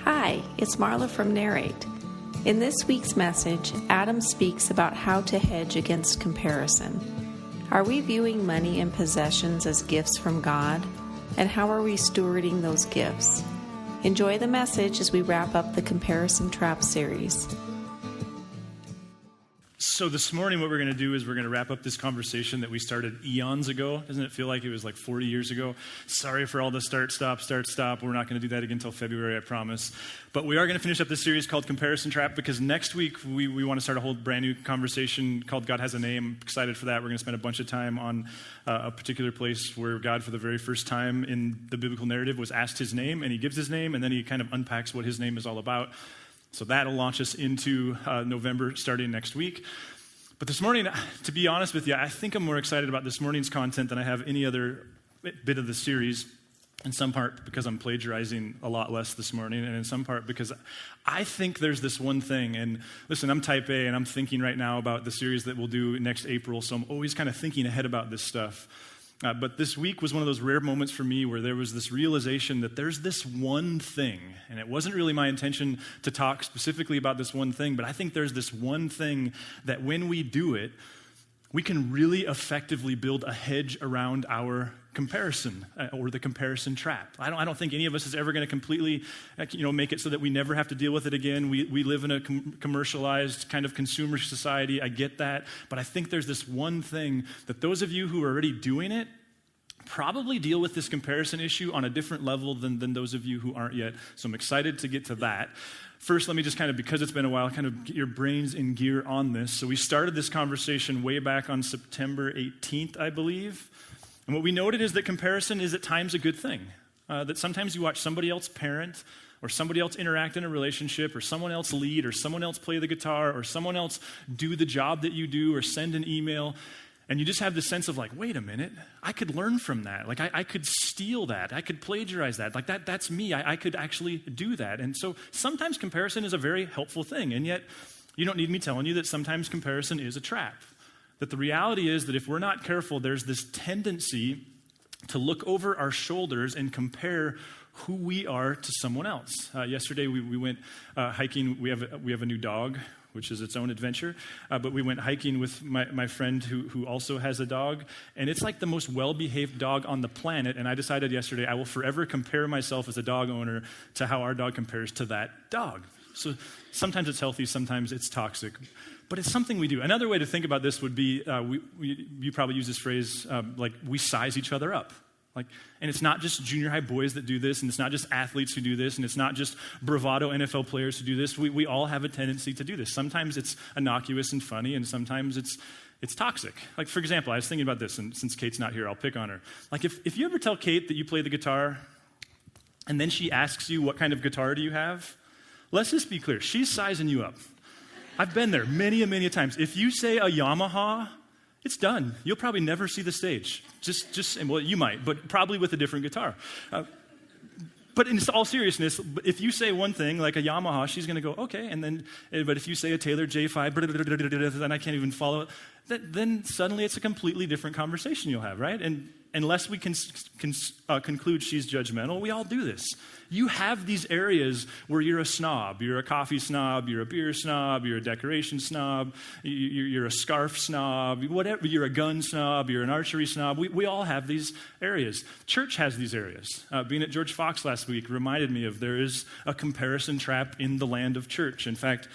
Hi, it's Marla from Narrate. In this week's message, Adam speaks about how to hedge against comparison. Are we viewing money and possessions as gifts from God? And how are we stewarding those gifts? Enjoy the message as we wrap up the Comparison Trap series. So this morning what we're going to do is we're going to wrap up this conversation that we started eons ago. Doesn't it feel like it was like 40 years ago? Sorry for all the start, stop. We're not going to do that again until February, I promise. But we are going to finish up this series called Comparison Trap because next week we want to start a whole brand new conversation called God Has a Name. I'm excited for that. We're going to spend a bunch of time on a particular place where God, for the very first time in the biblical narrative, was asked his name, and he gives his name, and then he kind of unpacks what his name is all about. So that'll launch us into November starting next week. But this morning, to be honest with you, I think I'm more excited about this morning's content than I have any other bit of the series, in some part because I'm plagiarizing a lot less this morning, and in some part because I think there's this one thing. And listen, I'm type A, and I'm thinking right now about the series that we'll do next April, so I'm always kind of thinking ahead about this stuff. But this week was one of those rare moments for me where there was this realization that there's this one thing, and it wasn't really my intention to talk specifically about this one thing, but I think there's this one thing that when we do it, we can really effectively build a hedge around our comparison or the comparison trap. I don't think any of us is ever going to completely make it so that we never have to deal with it again. We live in a commercialized kind of consumer society. I get that. But I think there's this one thing that those of you who are already doing it probably deal with this comparison issue on a different level than those of you who aren't yet. So I'm excited to get to that. First, let me just because it's been a while, kind of get your brains in gear on this. So we started this conversation way back on September 18th, I believe. And what we noted is that comparison is at times a good thing. That sometimes you watch somebody else parent, or somebody else interact in a relationship, or someone else lead, or someone else play the guitar, or someone else do the job that you do, or send an email. And you just have this sense of like, wait a minute, I could learn from that. Like I could steal that. I could plagiarize that. Like that's me. I could actually do that. And so sometimes comparison is a very helpful thing. And yet you don't need me telling you that sometimes comparison is a trap. That the reality is that if we're not careful, there's this tendency to look over our shoulders and compare who we are to someone else. Yesterday we went hiking. We have a new dog, which is its own adventure. But we went hiking with my friend who also has a dog. And it's like the most well-behaved dog on the planet. And I decided yesterday I will forever compare myself as a dog owner to how our dog compares to that dog. So sometimes it's healthy, sometimes it's toxic. But it's something we do. Another way to think about this would be, you probably use this phrase, like we size each other up. And it's not just junior high boys that do this, and it's not just athletes who do this, and it's not just bravado NFL players who do this. We all have a tendency to do this. Sometimes it's innocuous and funny, and sometimes it's toxic. Like, for example, I was thinking about this, and since Kate's not here, I'll pick on her. Like, if you ever tell Kate that you play the guitar, and then she asks you, what kind of guitar do you have? Let's just be clear. She's sizing you up. I've been there many and many times. If you say a Yamaha, it's done. You'll probably never see the stage. Well, you might, but probably with a different guitar. But in all seriousness, if you say one thing, like a Yamaha, she's going to go, okay. But if you say a Taylor J5, then I can't even follow it. Then suddenly it's a completely different conversation you'll have, right? And unless we can conclude she's judgmental, we all do this. You have these areas where you're a snob. You're a coffee snob. You're a beer snob. You're a decoration snob. You're a scarf snob. Whatever. You're a gun snob. You're an archery snob. We all have these areas. Church has these areas. Being at George Fox last week reminded me of there is a comparison trap in the land of church. In fact,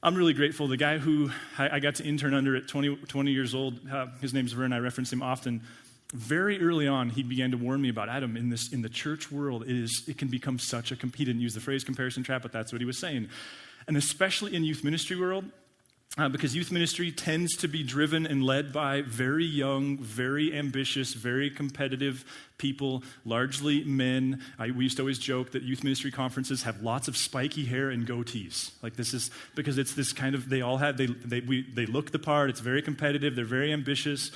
I'm really grateful. The guy who I got to intern under at 20 years old, his name's Vern. I reference him often. Very early on, he began to warn me about, Adam, in the church world, it can become such a he didn't use the phrase comparison trap, but that's what he was saying. And especially in youth ministry world, because youth ministry tends to be driven and led by very young, very ambitious, very competitive people, largely men. We used to always joke that youth ministry conferences have lots of spiky hair and goatees. Like this is because it's this kind of, they look the part, it's very competitive, they're very ambitious.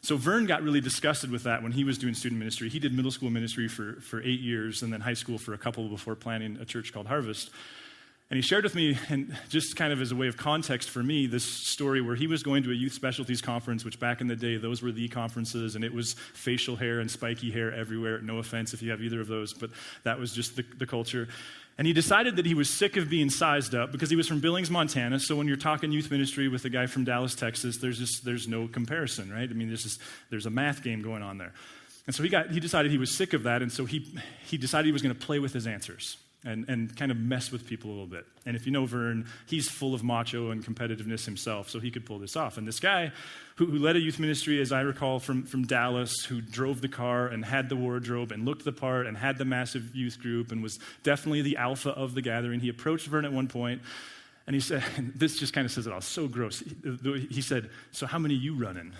So Vern got really disgusted with that when he was doing student ministry. He did middle school ministry for 8 years and then high school for a couple before planning a church called Harvest. And he shared with me, and just kind of as a way of context for me, this story where he was going to a youth specialties conference, which back in the day, those were the conferences, and it was facial hair and spiky hair everywhere. No offense if you have either of those, but that was just the culture. And he decided that he was sick of being sized up because he was from Billings, Montana. So when you're talking youth ministry with a guy from Dallas, Texas, there's no comparison, right? I mean, there's a math game going on there. And so he decided he was sick of that, and so he decided he was going to play with his answers. And kind of mess with people a little bit. And if you know Vern, he's full of macho and competitiveness himself, so he could pull this off. And this guy who led a youth ministry, as I recall, from Dallas, who drove the car and had the wardrobe and looked the part and had the massive youth group and was definitely the alpha of the gathering, he approached Vern at one point, and he said, and this just kind of says it all, so gross. He said, "So how many you running?"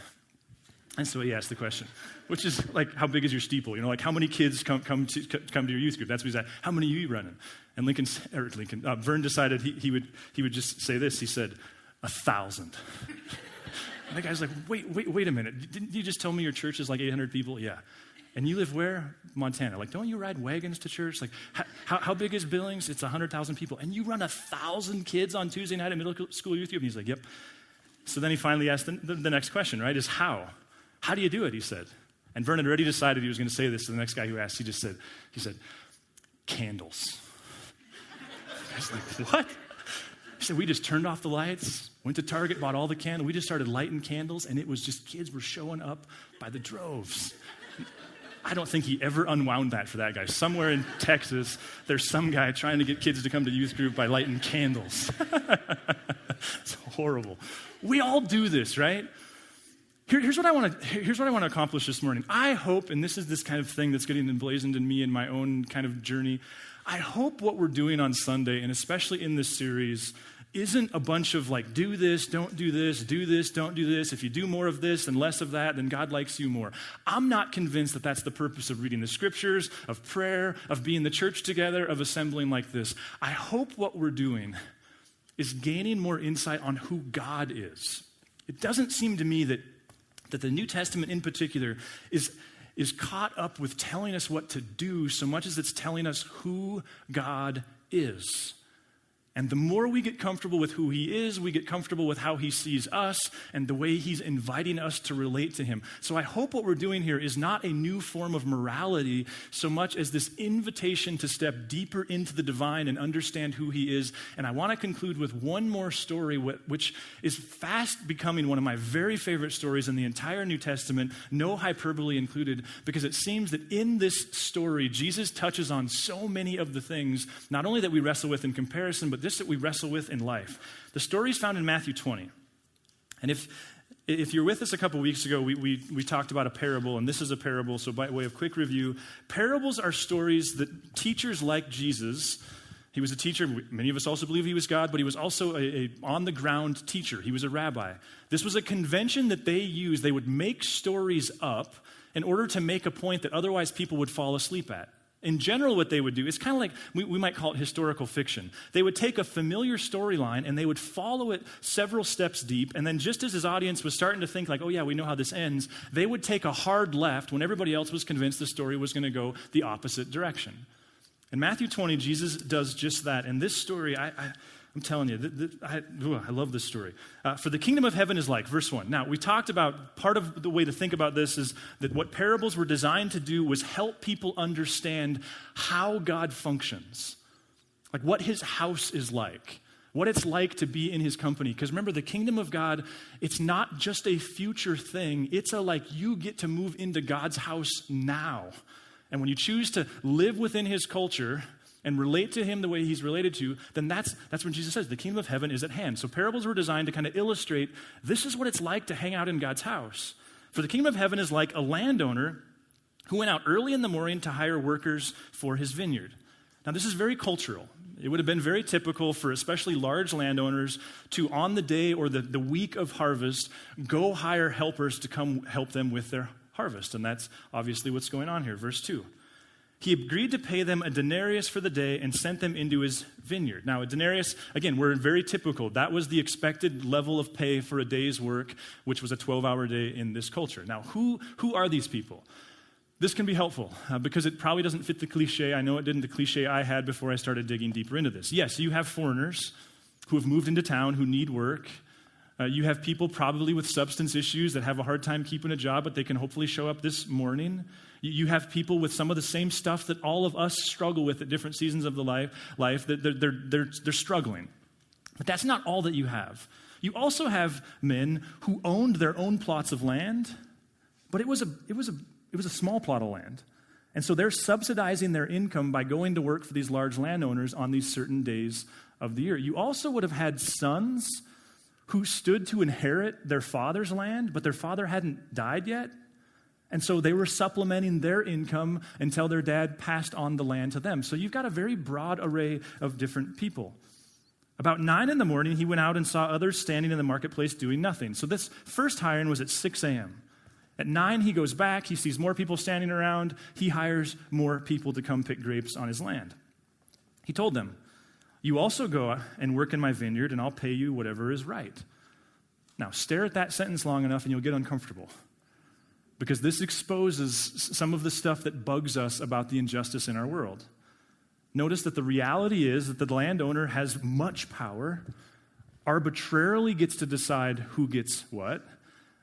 And so he asked the question, which is like, how big is your steeple? You know, like how many kids come to your youth group? That's what he said. How many are you running? And Vern decided he would just say this. He said, 1,000. And the guy's like, wait a minute. Didn't you just tell me your church is like 800 people? Yeah. And you live where? Montana. Like, don't you ride wagons to church? Like, how big is Billings? It's 100,000 people. And you run 1,000 kids on Tuesday night at middle school youth group? And he's like, yep. So then he finally asked the next question, right, is how? How do you do it, he said. And Vern had already decided he was going to say this to the next guy who asked. He said, candles. I was like, what? He said, we just turned off the lights, went to Target, bought all the candles. We just started lighting candles, and it was just kids were showing up by the droves. I don't think he ever unwound that for that guy. Somewhere in Texas, there's some guy trying to get kids to come to youth group by lighting candles. It's horrible. We all do this, right? Here's what I want to accomplish this morning. I hope, and this is this kind of thing that's getting emblazoned in me in my own kind of journey, I hope what we're doing on Sunday, and especially in this series, isn't a bunch of like, do this, don't do this, do this, don't do this. If you do more of this and less of that, then God likes you more. I'm not convinced that that's the purpose of reading the scriptures, of prayer, of being the church together, of assembling like this. I hope what we're doing is gaining more insight on who God is. It doesn't seem to me that the New Testament in particular is caught up with telling us what to do so much as it's telling us who God is. And the more we get comfortable with who he is, we get comfortable with how he sees us and the way he's inviting us to relate to him. So I hope what we're doing here is not a new form of morality so much as this invitation to step deeper into the divine and understand who he is. And I want to conclude with one more story, which is fast becoming one of my very favorite stories in the entire New Testament, no hyperbole included, because it seems that in this story, Jesus touches on so many of the things, not only that we wrestle with in comparison, but this that we wrestle with in life. The story is found in Matthew 20. And if you're with us a couple weeks ago, we talked about a parable, and this is a parable, so by way of quick review, parables are stories that teachers like Jesus, he was a teacher, many of us also believe he was God, but he was also a on-the-ground teacher. He was a rabbi. This was a convention that they used. They would make stories up in order to make a point that otherwise people would fall asleep at. In general, what they would do is kind of like, we might call it historical fiction. They would take a familiar storyline and they would follow it several steps deep, and then just as his audience was starting to think like, oh yeah, we know how this ends, they would take a hard left when everybody else was convinced the story was going to go the opposite direction. In Matthew 20, Jesus does just that. And this story, I'm telling you, I love this story. For the kingdom of heaven is like, verse 1. Now, we talked about, part of the way to think about this is that what parables were designed to do was help people understand how God functions. Like what his house is like. What it's like to be in his company. Because remember, the kingdom of God, it's not just a future thing. It's you get to move into God's house now. And when you choose to live within his culture and relate to him the way he's related to, then that's when Jesus says the kingdom of heaven is at hand. So parables were designed to kind of illustrate this is what it's like to hang out in God's house. For the kingdom of heaven is like a landowner who went out early in the morning to hire workers for his vineyard. Now this is very cultural. It would have been very typical for especially large landowners to, on the day or the week of harvest, go hire helpers to come help them with their harvest. And that's obviously what's going on here. Verse 2. He agreed to pay them a denarius for the day and sent them into his vineyard. Now, a denarius, again, we're very typical. That was the expected level of pay for a day's work, which was a 12-hour day in this culture. Now, who are these people? This can be helpful because it probably doesn't fit the cliche. I know it didn't, the cliche I had before I started digging deeper into this. Yes, you have foreigners who have moved into town who need work. You have people probably with substance issues that have a hard time keeping a job, but they can hopefully show up this morning. You have people with some of the same stuff that all of us struggle with at different seasons of the life that they're struggling. But that's not all that you have. You also have men who owned their own plots of land, but it was a small plot of land. And so they're subsidizing their income by going to work for these large landowners on these certain days of the year. You also would have had sons who stood to inherit their father's land, but their father hadn't died yet. And so they were supplementing their income until their dad passed on the land to them. So you've got a very broad array of different people. About 9 a.m, he went out and saw others standing in the marketplace doing nothing. So this first hiring was at 6 a.m. At 9, he goes back. He sees more people standing around. He hires more people to come pick grapes on his land. He told them, "You also go and work in my vineyard, and I'll pay you whatever is right." Now, stare at that sentence long enough, and you'll get uncomfortable, because this exposes some of the stuff that bugs us about the injustice in our world. Notice that the reality is that the landowner has much power, arbitrarily gets to decide who gets what,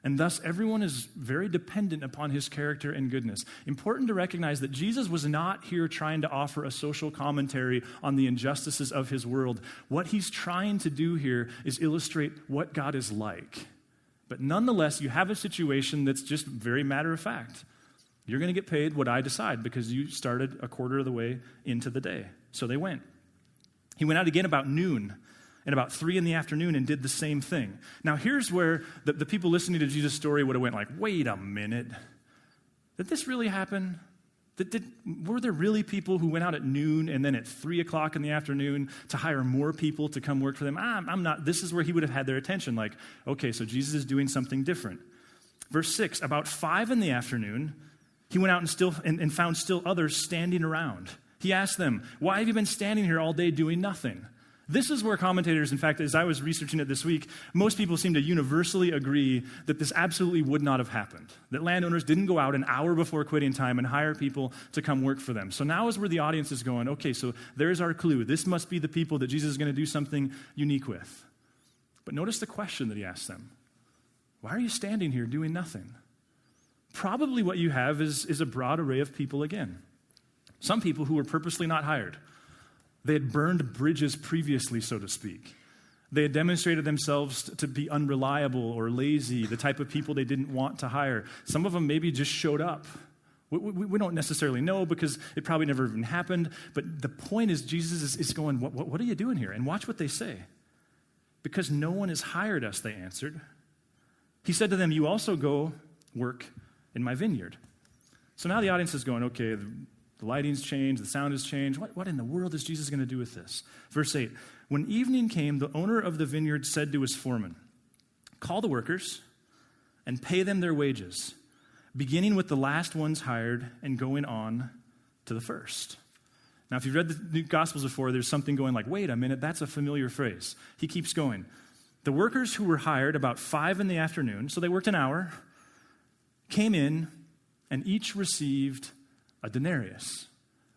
and thus everyone is very dependent upon his character and goodness. Important to recognize that Jesus was not here trying to offer a social commentary on the injustices of his world. What he's trying to do here is illustrate what God is like. But nonetheless, you have a situation that's just very matter of fact. You're going to get paid what I decide because you started a quarter of the way into the day. So they went. He went out again about noon and about 3 p.m. and did the same thing. Now here's where the people listening to Jesus' story would have went like, wait a minute. Did this really happen? Were there really people who went out at noon and then at 3 p.m. to hire more people to come work for them? I'm not. This is where he would have had their attention. Like, okay, so Jesus is doing something different. Verse 6, about 5 p.m, he went out and found still others standing around. He asked them, "Why have you been standing here all day doing nothing?" This is where commentators, in fact, as I was researching it this week, most people seem to universally agree that this absolutely would not have happened, that landowners didn't go out an hour before quitting time and hire people to come work for them. So now is where the audience is going, okay, so there's our clue. This must be the people that Jesus is going to do something unique with. But notice the question that he asked them. Why are you standing here doing nothing? Probably what you have is a broad array of people again. Some people who were purposely not hired. They had burned bridges previously, so to speak. They had demonstrated themselves to be unreliable or lazy, the type of people they didn't want to hire. Some of them maybe just showed up. We don't necessarily know because it probably never even happened. But the point is Jesus is going, what are you doing here? And watch what they say. Because no one has hired us, they answered. He said to them, "You also go work in my vineyard." So now the audience is going, okay, the lighting's changed, the sound has changed. What in the world is Jesus going to do with this? Verse 8, when evening came, the owner of the vineyard said to his foreman, "Call the workers and pay them their wages, beginning with the last ones hired and going on to the first." Now, if you've read the Gospels before, there's something going like, wait a minute, that's a familiar phrase. He keeps going. The workers who were hired about 5 p.m, so they worked an hour, came in and each received a denarius,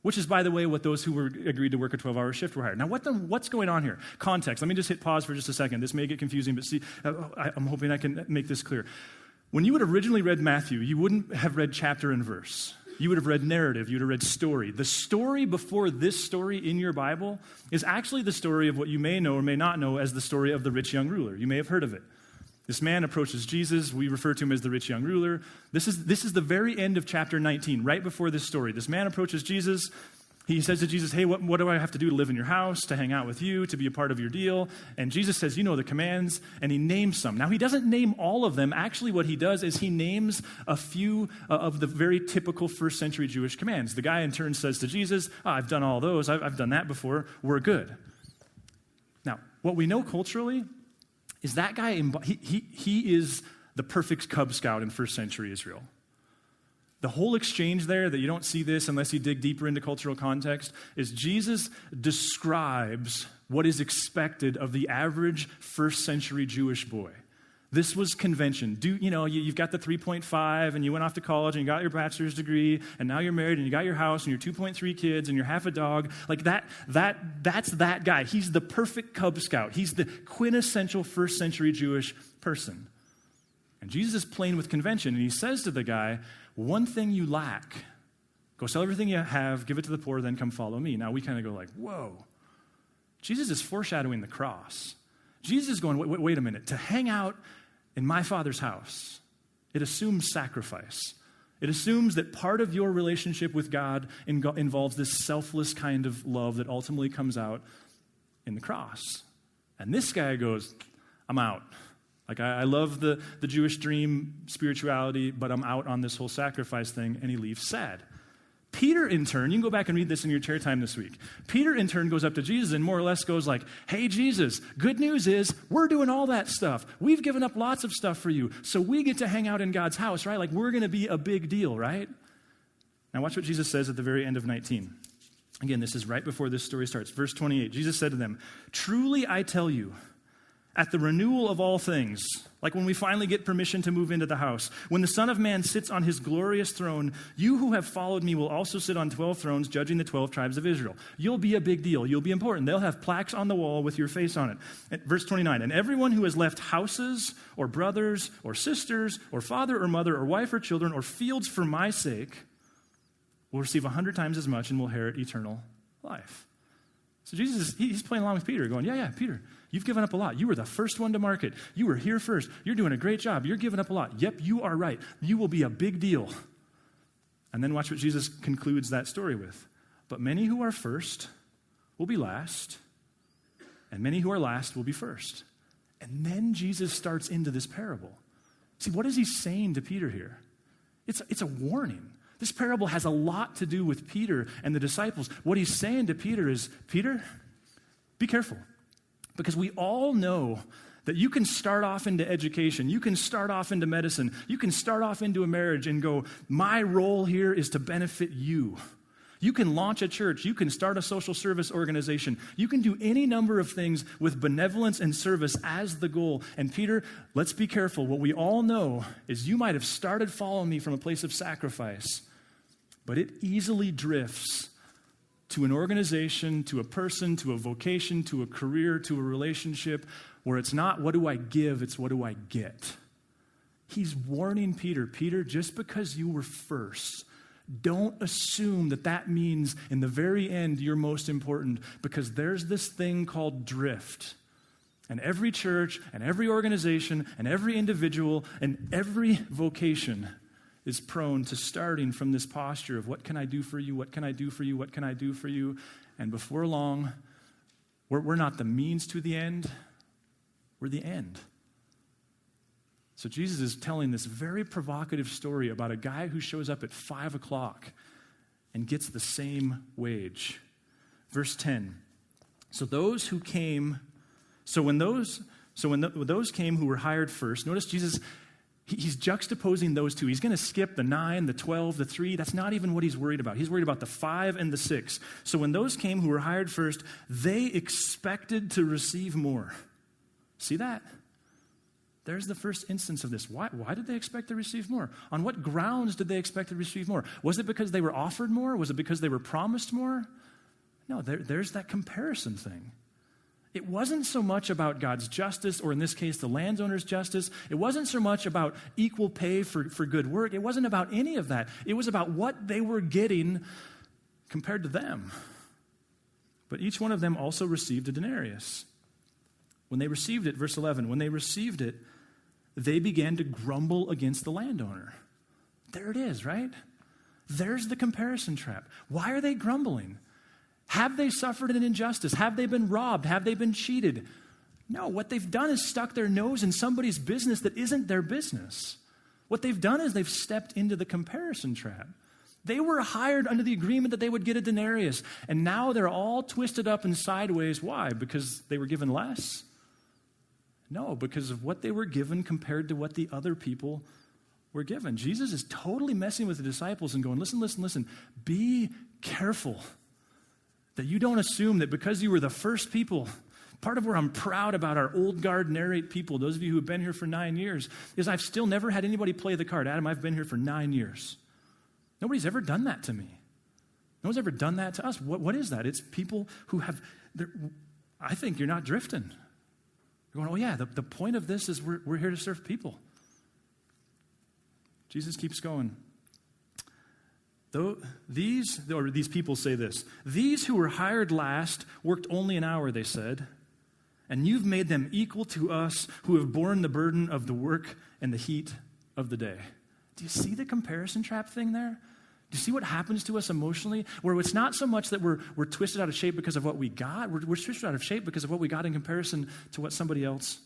which is, by the way, what those who were agreed to work a 12-hour shift were hired. Now, what's going on here? Context. Let me just hit pause for just a second. This may get confusing, but see, I'm hoping I can make this clear. When you would have originally read Matthew, you wouldn't have read chapter and verse. You would have read narrative. You would have read story. The story before this story in your Bible is actually the story of what you may know or may not know as the story of the rich young ruler. You may have heard of it. This man approaches Jesus. We refer to him as the rich young ruler. This is the very end of chapter 19, right before this story. This man approaches Jesus. He says to Jesus, "Hey, what do I have to do to live in your house, to hang out with you, to be a part of your deal?" And Jesus says, "You know the commands," and he names some. Now, he doesn't name all of them. Actually, what he does is he names a few of the very typical first century Jewish commands. The guy in turn says to Jesus, "I've done all those. I've done that before. We're good." Now, what we know culturally is that guy, he is the perfect Cub Scout in first century Israel. The whole exchange there, that you don't see this unless you dig deeper into cultural context, is Jesus describes what is expected of the average first century Jewish boy. This was convention. You've got the 3.5 and you went off to college and you got your bachelor's degree and now you're married and you got your house and your 2.3 kids and you're half a dog. Like that's that guy. He's the perfect Cub Scout. He's the quintessential first century Jewish person. And Jesus is playing with convention and he says to the guy, one thing you lack, go sell everything you have, give it to the poor, then come follow me. Now we kind of go like, whoa. Jesus is foreshadowing the cross. Jesus is going, wait a minute, to hang out in my Father's house, it assumes sacrifice. It assumes that part of your relationship with God involves this selfless kind of love that ultimately comes out in the cross. And this guy goes, I'm out. Like, I love the Jewish dream spirituality, but I'm out on this whole sacrifice thing, and he leaves sad. Peter, in turn, you can go back and read this in your chair time this week. Peter, in turn, goes up to Jesus and more or less goes like, hey, Jesus, good news is we're doing all that stuff. We've given up lots of stuff for you, so we get to hang out in God's house, right? Like, we're going to be a big deal, right? Now watch what Jesus says at the very end of 19. Again, this is right before this story starts. Verse 28, Jesus said to them, truly I tell you, at the renewal of all things, like when we finally get permission to move into the house, when the Son of Man sits on his glorious throne, you who have followed me will also sit on 12 thrones, judging the 12 tribes of Israel. You'll be a big deal. You'll be important. They'll have plaques on the wall with your face on it. At verse 29, and everyone who has left houses or brothers or sisters or father or mother or wife or children or fields for my sake will receive 100 times as much and will inherit eternal life. So Jesus, he's playing along with Peter, going, yeah, Peter, you've given up a lot. You were the first one to market. You were here first. You're doing a great job. You're giving up a lot. Yep, you are right. You will be a big deal. And then watch what Jesus concludes that story with. But many who are first will be last, and many who are last will be first. And then Jesus starts into this parable. See, what is he saying to Peter here? It's a warning. This parable has a lot to do with Peter and the disciples. What he's saying to Peter is, Peter, be careful. Because we all know that you can start off into education, you can start off into medicine, you can start off into a marriage and go, my role here is to benefit you. You can launch a church, you can start a social service organization, you can do any number of things with benevolence and service as the goal. And Peter, let's be careful. What we all know is you might have started following me from a place of sacrifice, but it easily drifts to an organization, to a person, to a vocation, to a career, to a relationship, where it's not what do I give, it's what do I get. He's warning Peter, just because you were first, don't assume that means in the very end you're most important, because there's this thing called drift. And every church and every organization and every individual and every vocation is prone to starting from this posture of what can I do for you, what can I do for you, what can I do for you? And before long, we're not the means to the end, we're the end. So Jesus is telling this very provocative story about a guy who shows up at 5 o'clock and gets the same wage. Verse 10, when those came who were hired first, notice Jesus, he's juxtaposing those two. He's going to skip the 9, the 12, the 3. That's not even what he's worried about. He's worried about the 5 and the 6. So when those came who were hired first, they expected to receive more. See that? There's the first instance of this. Why did they expect to receive more? On what grounds did they expect to receive more? Was it because they were offered more? Was it because they were promised more? No, there's that comparison thing. It wasn't so much about God's justice, or in this case, the landowner's justice. It wasn't so much about equal pay for good work. It wasn't about any of that. It was about what they were getting compared to them. But each one of them also received a denarius. When they received it, verse 11, when they received it, they began to grumble against the landowner. There it is, right? There's the comparison trap. Why are they grumbling? Have they suffered an injustice? Have they been robbed? Have they been cheated? No, what they've done is stuck their nose in somebody's business that isn't their business. What they've done is they've stepped into the comparison trap. They were hired under the agreement that they would get a denarius, and now they're all twisted up and sideways. Why? Because they were given less? No, because of what they were given compared to what the other people were given. Jesus is totally messing with the disciples and going, listen, be careful that you don't assume that because you were the first people, Part of where I'm proud about our old guard Narrate people, those of you who have been here for 9 years, is I've still never had anybody play the card. Adam, I've been here for 9 years. Nobody's ever done that to me. No one's ever done that to us. What is that? It's people who have, I think you're not drifting. You're going, oh yeah, the point of this is we're here to serve people. Jesus keeps going. Though these people say this, these who were hired last worked only an hour, they said, and you've made them equal to us who have borne the burden of the work and the heat of the day. Do you see the comparison trap thing there? Do you see what happens to us emotionally? Where it's not so much that we're twisted out of shape because of what we got. We're twisted out of shape because of what we got in comparison to what somebody else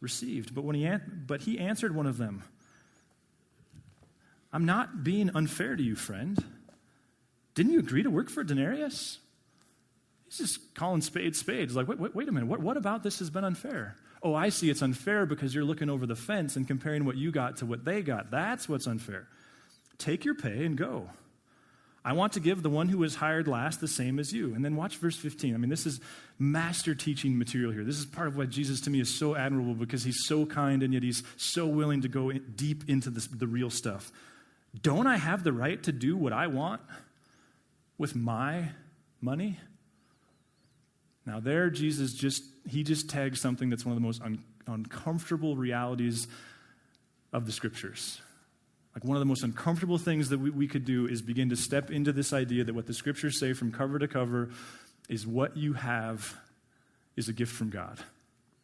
received. But he answered one of them, I'm not being unfair to you, friend. Didn't you agree to work for a denarius? He's just calling spades spades. Like, wait a minute. What about this has been unfair? Oh, I see it's unfair because you're looking over the fence and comparing what you got to what they got. That's what's unfair. Take your pay and go. I want to give the one who was hired last the same as you. And then watch verse 15. I mean, this is master teaching material here. This is part of why Jesus to me is so admirable, because he's so kind and yet he's so willing to go deep into the real stuff. Don't I have the right to do what I want with my money? Now there, Jesus just tags something that's one of the most uncomfortable realities of the Scriptures. Like one of the most uncomfortable things that we could do is begin to step into this idea that what the Scriptures say from cover to cover is what you have is a gift from God.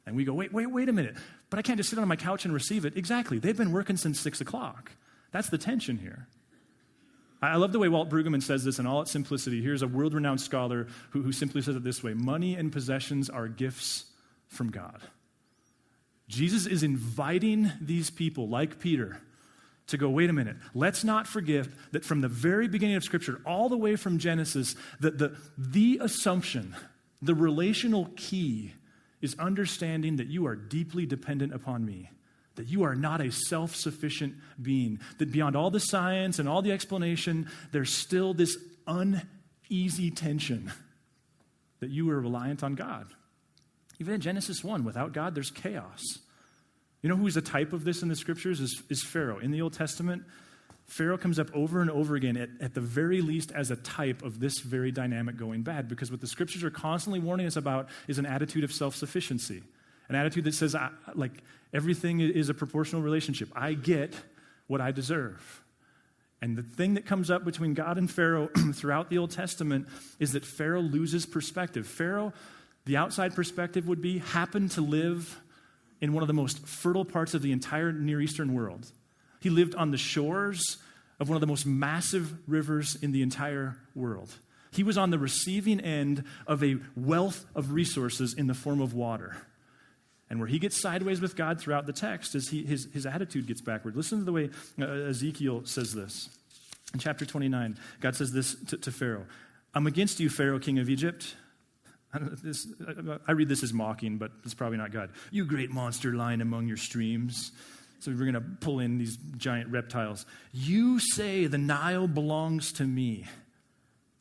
And we go, wait a minute, but I can't just sit on my couch and receive it. Exactly. They've been working since 6 o'clock. That's the tension here. I love the way Walt Brueggemann says this in all its simplicity. Here's a world-renowned scholar who simply says it this way: money and possessions are gifts from God. Jesus is inviting these people, like Peter, to go, wait a minute, let's not forget that from the very beginning of Scripture, all the way from Genesis, that the assumption, the relational key is understanding that you are deeply dependent upon me, that you are not a self-sufficient being, that beyond all the science and all the explanation, there's still this uneasy tension that you are reliant on God. Even in Genesis 1, without God, there's chaos. You know who's a type of this in the Scriptures is Pharaoh. In the Old Testament, Pharaoh comes up over and over again, at the very least as a type of this very dynamic going bad, because what the Scriptures are constantly warning us about is an attitude of self-sufficiency, an attitude that says, like, everything is a proportional relationship. I get what I deserve. And the thing that comes up between God and Pharaoh throughout the Old Testament is that Pharaoh loses perspective. Pharaoh, the outside perspective would be, happened to live in one of the most fertile parts of the entire Near Eastern world. He lived on the shores of one of the most massive rivers in the entire world. He was on the receiving end of a wealth of resources in the form of water. And where he gets sideways with God throughout the text is his attitude gets backward. Listen to the way Ezekiel says this. In chapter 29, God says this to Pharaoh. I'm against you, Pharaoh, king of Egypt. I read this as mocking, but it's probably not God. You great monster lying among your streams. So we're going to pull in these giant reptiles. You say the Nile belongs to me.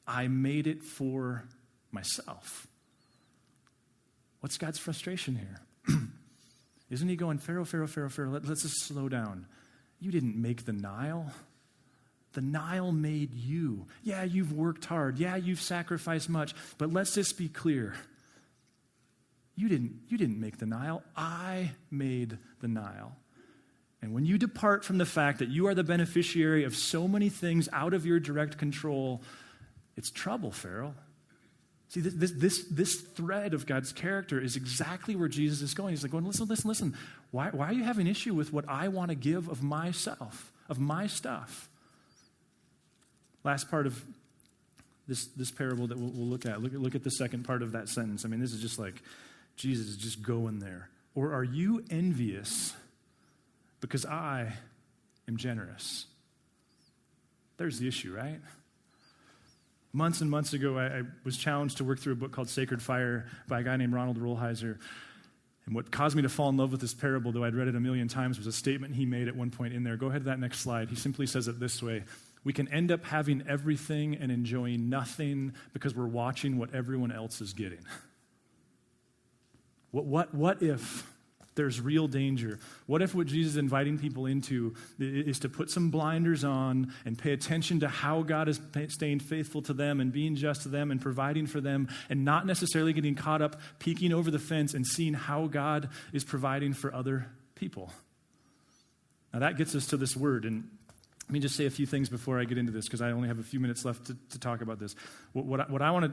I made it for myself. What's God's frustration here? Isn't he going, Pharaoh, let's just slow down. You didn't make the Nile. The Nile made you. Yeah, you've worked hard. Yeah, you've sacrificed much. But let's just be clear. You didn't make the Nile. I made the Nile. And when you depart from the fact that you are the beneficiary of so many things out of your direct control, it's trouble, Pharaoh. See, this thread of God's character is exactly where Jesus is going. He's like, going, listen. Why are you having issue with what I want to give of myself, of my stuff? Last part of this parable that we'll look at. Look at the second part of that sentence. I mean, this is just like Jesus is just going there. Or are you envious because I am generous? There's the issue, right? Months and months ago, I was challenged to work through a book called Sacred Fire by a guy named Ronald Rolheiser. And what caused me to fall in love with this parable, though I'd read it a million times, was a statement he made at one point in there. Go ahead to that next slide. He simply says it this way. We can end up having everything and enjoying nothing because we're watching what everyone else is getting. What if there's real danger? What if what Jesus is inviting people into is to put some blinders on and pay attention to how God is staying faithful to them and being just to them and providing for them, and not necessarily getting caught up peeking over the fence and seeing how God is providing for other people? Now that gets us to this word, and let me just say a few things before I get into this, because I only have a few minutes left to talk about this. What I want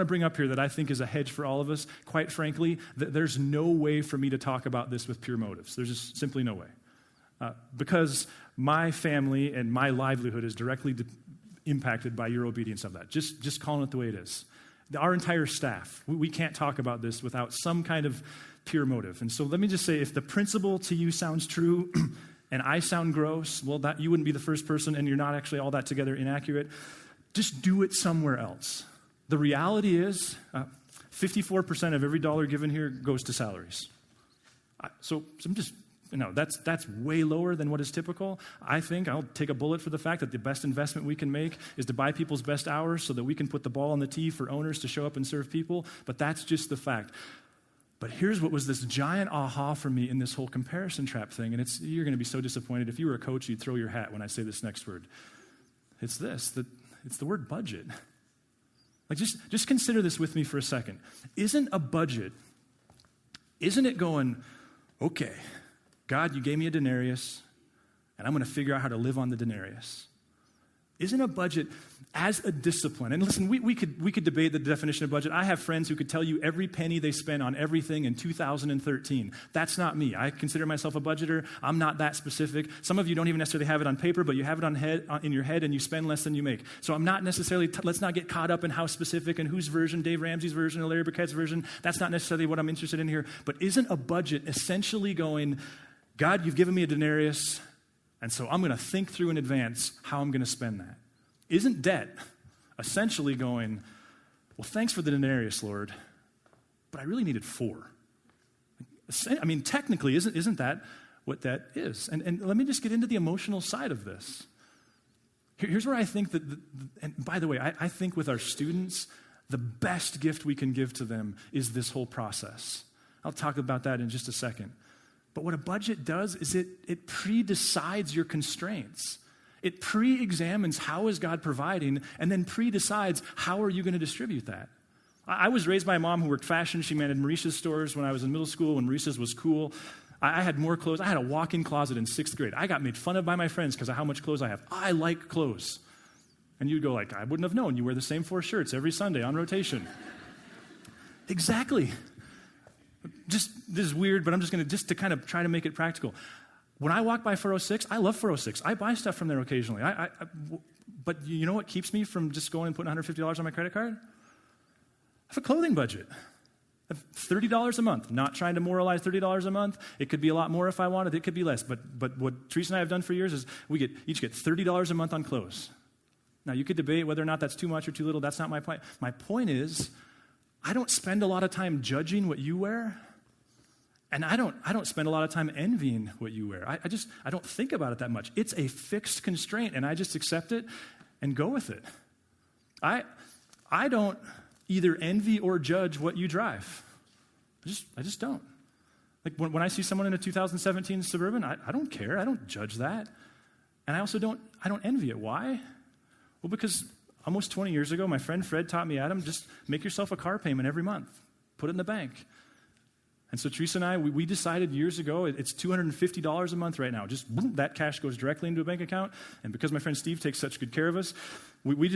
to bring up here that I think is a hedge for all of us, quite frankly, there's no way for me to talk about this with pure motives. There's just simply no way. Because my family and my livelihood is directly impacted by your obedience of that. Just calling it the way it is. Our entire staff, we can't talk about this without some kind of pure motive. And so let me just say, if the principle to you sounds true and I sound gross, well, that you wouldn't be the first person, and you're not actually all that together inaccurate. Just do it somewhere else. The reality is 54% of every dollar given here goes to salaries. So I'm just, that's way lower than what is typical. I think I'll take a bullet for the fact that the best investment we can make is to buy people's best hours so that we can put the ball on the tee for owners to show up and serve people. But that's just the fact. But here's what was this giant aha for me in this whole comparison trap thing, and you're going to be so disappointed. If you were a coach, you'd throw your hat when I say this next word. It's the word budget. Like, just consider this with me for a second. Isn't a budget, isn't it going, okay, God, you gave me a denarius, and I'm going to figure out how to live on the denarius? Isn't a budget as a discipline? And listen, we could debate the definition of budget. I have friends who could tell you every penny they spent on everything in 2013. That's not me. I consider myself a budgeter. I'm not that specific. Some of you don't even necessarily have it on paper, but you have it in your head, and you spend less than you make. So I'm not necessarily, let's not get caught up in how specific and whose version, Dave Ramsey's version or Larry Burkett's version. That's not necessarily what I'm interested in here. But isn't a budget essentially going, God, you've given me a denarius, and so I'm going to think through in advance how I'm going to spend that? Isn't debt essentially going, well, thanks for the denarius, Lord, but I really needed 4? I mean, technically, isn't that what that is? And let me just get into the emotional side of this. Here's where I think that, and by the way, I think with our students, the best gift we can give to them is this whole process. I'll talk about that in just a second. But what a budget does is it pre-decides your constraints. It pre-examines how is God providing, and then pre-decides how are you going to distribute that. I was raised by a mom who worked fashion. She managed Marisha's stores when I was in middle school, when Marisha's was cool. I had more clothes. I had a walk-in closet in 6th grade. I got made fun of by my friends because of how much clothes I have. I like clothes. And you'd go like, I wouldn't have known. You wear the same 4 shirts every Sunday on rotation. Exactly. This is weird, but I'm just going to kind of try to make it practical. When I walk by 406, I love 406. I buy stuff from there occasionally. But you know what keeps me from just going and putting $150 on my credit card? I have a clothing budget. I have $30 a month. Not trying to moralize $30 a month. It could be a lot more if I wanted. It could be less. But what Teresa and I have done for years is we each get $30 a month on clothes. Now, you could debate whether or not that's too much or too little. That's not my point. My point is, I don't spend a lot of time judging what you wear, and I don't spend a lot of time envying what you wear. I don't think about it that much. It's a fixed constraint, and I just accept it and go with it. I don't either envy or judge what you drive. I just don't. Like when I see someone in a 2017 Suburban, I don't care. I don't judge that. And I also don't envy it. Why? Well, because almost 20 years ago, my friend Fred taught me, Adam, just make yourself a car payment every month. Put it in the bank. And so Teresa and I, we decided years ago, it's $250 a month right now. Just boom, that cash goes directly into a bank account. And because my friend Steve takes such good care of us, we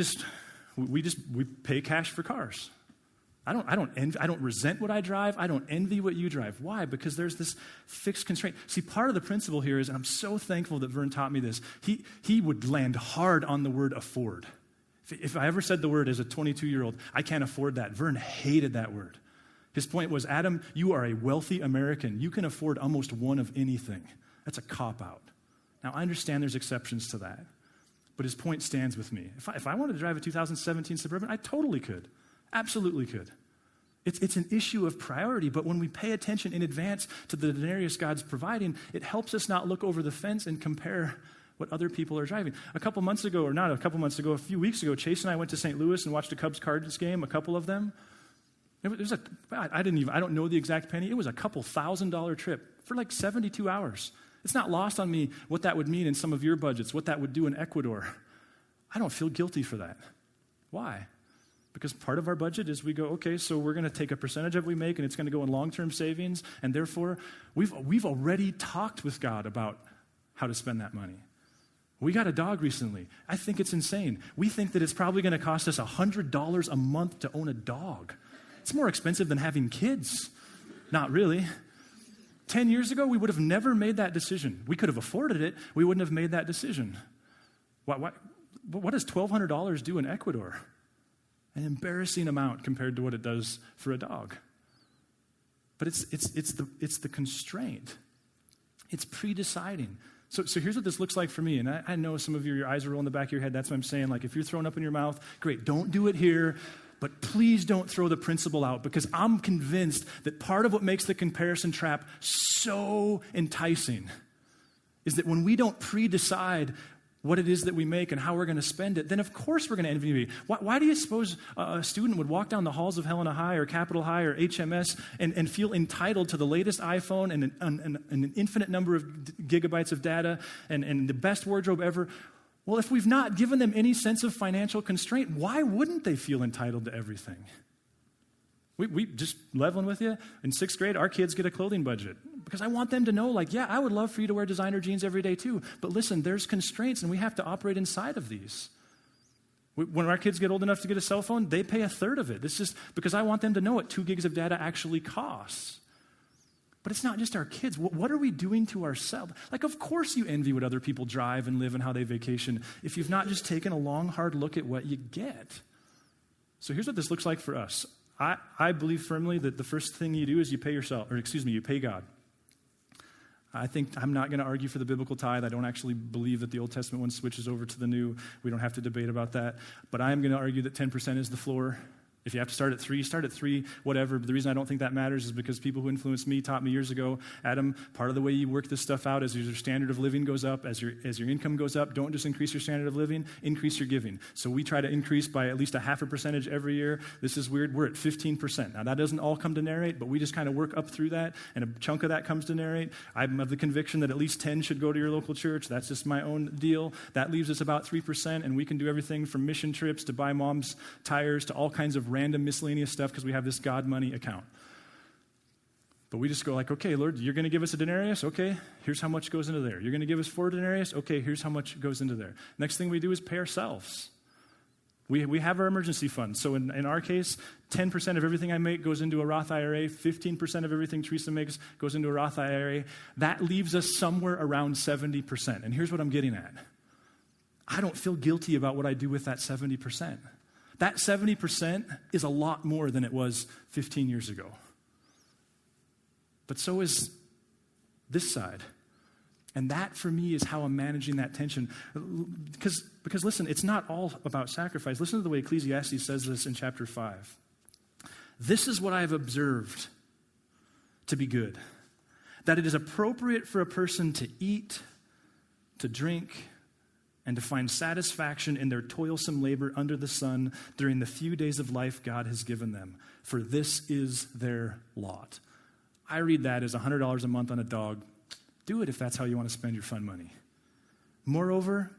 pay cash for cars. I don't resent what I drive. I don't envy what you drive. Why? Because there's this fixed constraint. See, part of the principle here is, and I'm so thankful that Vern taught me this, he would land hard on the word afford. If I ever said the word as a 22-year-old, I can't afford that. Vern hated that word. His point was, Adam, you are a wealthy American. You can afford almost one of anything. That's a cop-out. Now, I understand there's exceptions to that, but his point stands with me. If I wanted to drive a 2017 Suburban, I totally could. Absolutely could. It's an issue of priority, but when we pay attention in advance to the denarius God's providing, it helps us not look over the fence and compare what other people are driving. A few weeks ago, Chase and I went to St. Louis and watched a Cubs-Cardinals game, a couple of them. I don't know the exact penny. It was a couple $1,000 trip for like 72 hours. It's not lost on me what that would mean in some of your budgets, what that would do in Ecuador. I don't feel guilty for that. Why? Because part of our budget is we go, okay, so we're going to take a percentage of what we make and it's going to go in long-term savings, and therefore we've already talked with God about how to spend that money. We got a dog recently. I think it's insane. We think that it's probably going to cost us $100 a month to own a dog. It's more expensive than having kids. Not really. 10 years ago, we would have never made that decision. We could have afforded it. We wouldn't have made that decision. What does $1,200 do in Ecuador? An embarrassing amount compared to what it does for a dog. But it's the constraint. It's pre-deciding. So here's what this looks like for me. And I know some of you, your eyes are rolling in the back of your head. That's what I'm saying. Like if you're throwing up in your mouth, great, don't do it here. But please don't throw the principle out, because I'm convinced that part of what makes the comparison trap so enticing is that when we don't pre-decide what it is that we make and how we're going to spend it, then of course we're going to envy. Why do you suppose a student would walk down the halls of Helena High or Capitol High or HMS and feel entitled to the latest iPhone and an infinite number of gigabytes of data and the best wardrobe ever? Well, if we've not given them any sense of financial constraint, why wouldn't they feel entitled to everything? We just leveling with you. In 6th grade, our kids get a clothing budget because I want them to know, like, yeah, I would love for you to wear designer jeans every day too. But listen, there's constraints and we have to operate inside of these. When our kids get old enough to get a cell phone, they pay a third of it. This is because I want them to know what 2 gigs of data actually costs. But it's not just our kids. What are we doing to ourselves? Like, of course you envy what other people drive and live and how they vacation if you've not just taken a long, hard look at what you get. So here's what this looks like for us. I believe firmly that the first thing you do is you pay God. I'm not going to argue for the biblical tithe. I don't actually believe that the Old Testament one switches over to the New. We don't have to debate about that. But I am going to argue that 10% is the floor. If you have to start at 3, start at 3, whatever. But the reason I don't think that matters is because people who influenced me taught me years ago, Adam, part of the way you work this stuff out is your standard of living goes up, as your income goes up, don't just increase your standard of living, increase your giving. So we try to increase by at least a 0.5% every year. This is weird. We're at 15%. Now that doesn't all come to Narrate, but we just kind of work up through that, and a chunk of that comes to Narrate. I'm of the conviction that at least 10 should go to your local church. That's just my own deal. That leaves us about 3%, and we can do everything from mission trips to buy mom's tires to all kinds of random miscellaneous stuff because we have this God money account. But we just go like, okay, Lord, you're going to give us a denarius? Okay, here's how much goes into there. You're going to give us 4 denarius? Okay, here's how much goes into there. Next thing we do is pay ourselves. We have our emergency fund. So in our case, 10% of everything I make goes into a Roth IRA. 15% of everything Teresa makes goes into a Roth IRA. That leaves us somewhere around 70%. And here's what I'm getting at. I don't feel guilty about what I do with that 70%. That 70% is a lot more than it was 15 years ago. But so is this side. And that, for me, is how I'm managing that tension. Because listen, it's not all about sacrifice. Listen to the way Ecclesiastes says this in chapter 5. This is what I have observed to be good, that it is appropriate for a person to eat, to drink, and to find satisfaction in their toilsome labor under the sun during the few days of life God has given them, for this is their lot. I read that as $100 a month on a dog. Do it if that's how you want to spend your fun money. Moreover,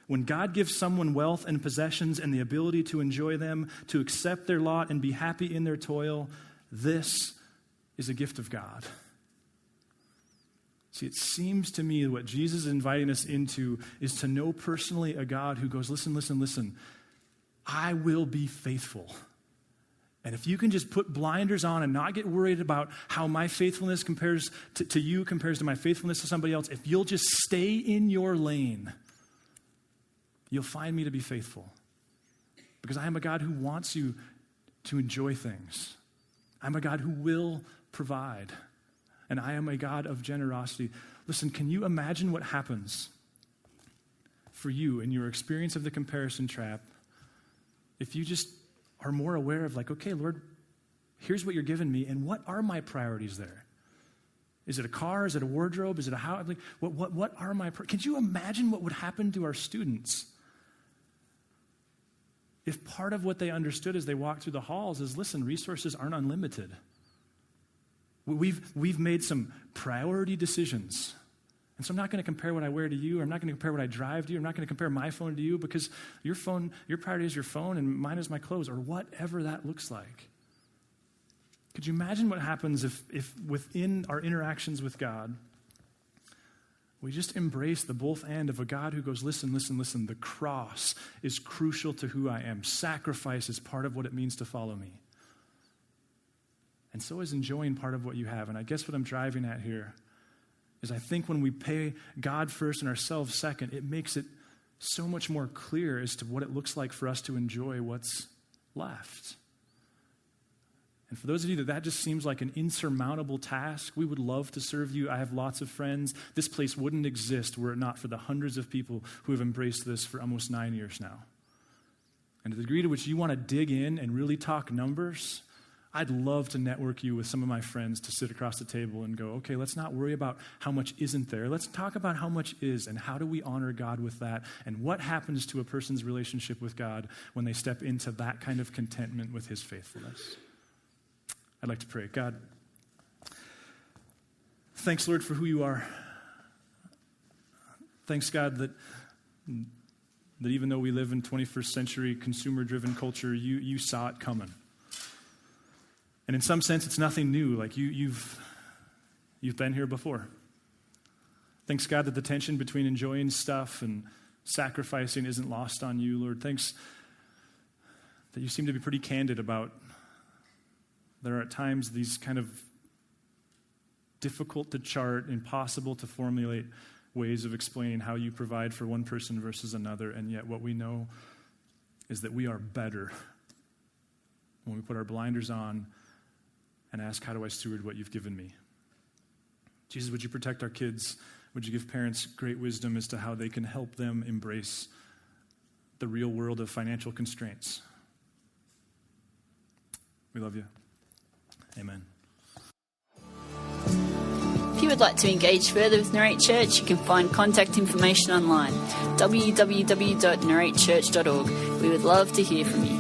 when God gives someone wealth and possessions and the ability to enjoy them, to accept their lot and be happy in their toil, this is a gift of God. See, it seems to me what Jesus is inviting us into is to know personally a God who goes, listen, I will be faithful. And if you can just put blinders on and not get worried about how my faithfulness compares to you, compares to my faithfulness to somebody else, if you'll just stay in your lane, you'll find me to be faithful. Because I am a God who wants you to enjoy things. I'm a God who will provide. And I am a God of generosity. Listen, can you imagine what happens for you in your experience of the comparison trap if you just are more aware of like, okay, Lord, here's what you're giving me, and what are my priorities there? Is it a car? Is it a wardrobe? Is it a house? Like, what are my Can you imagine what would happen to our students if part of what they understood as they walked through the halls is, listen, resources aren't unlimited. We've made some priority decisions. And so I'm not going to compare what I wear to you. I'm not going to compare what I drive to you. I'm not going to compare my phone to you, because your priority is your phone and mine is my clothes, or whatever that looks like. Could you imagine what happens if within our interactions with God, we just embrace the both and of a God who goes, listen, the cross is crucial to who I am. Sacrifice is part of what it means to follow me. And so is enjoying part of what you have. And I guess what I'm driving at here is, I think when we pay God first and ourselves second, it makes it so much more clear as to what it looks like for us to enjoy what's left. And for those of you that just seems like an insurmountable task, we would love to serve you. I have lots of friends. This place wouldn't exist were it not for the hundreds of people who have embraced this for almost 9 years now. And to the degree to which you want to dig in and really talk numbers, I'd love to network you with some of my friends to sit across the table and go, okay, let's not worry about how much isn't there. Let's talk about how much is, and how do we honor God with that, and what happens to a person's relationship with God when they step into that kind of contentment with his faithfulness. I'd like to pray. God, thanks, Lord, for who you are. Thanks, God, that even though we live in 21st century consumer-driven culture, you saw it coming. And in some sense, it's nothing new. Like you've been here before. Thanks, God, that the tension between enjoying stuff and sacrificing isn't lost on you, Lord. Thanks that you seem to be pretty candid about there are at times these kind of difficult to chart, impossible to formulate ways of explaining how you provide for one person versus another, and yet what we know is that we are better when we put our blinders on and ask, how do I steward what you've given me? Jesus, would you protect our kids? Would you give parents great wisdom as to how they can help them embrace the real world of financial constraints? We love you. Amen. If you would like to engage further with Narrate Church, you can find contact information online, www.narratechurch.org. We would love to hear from you.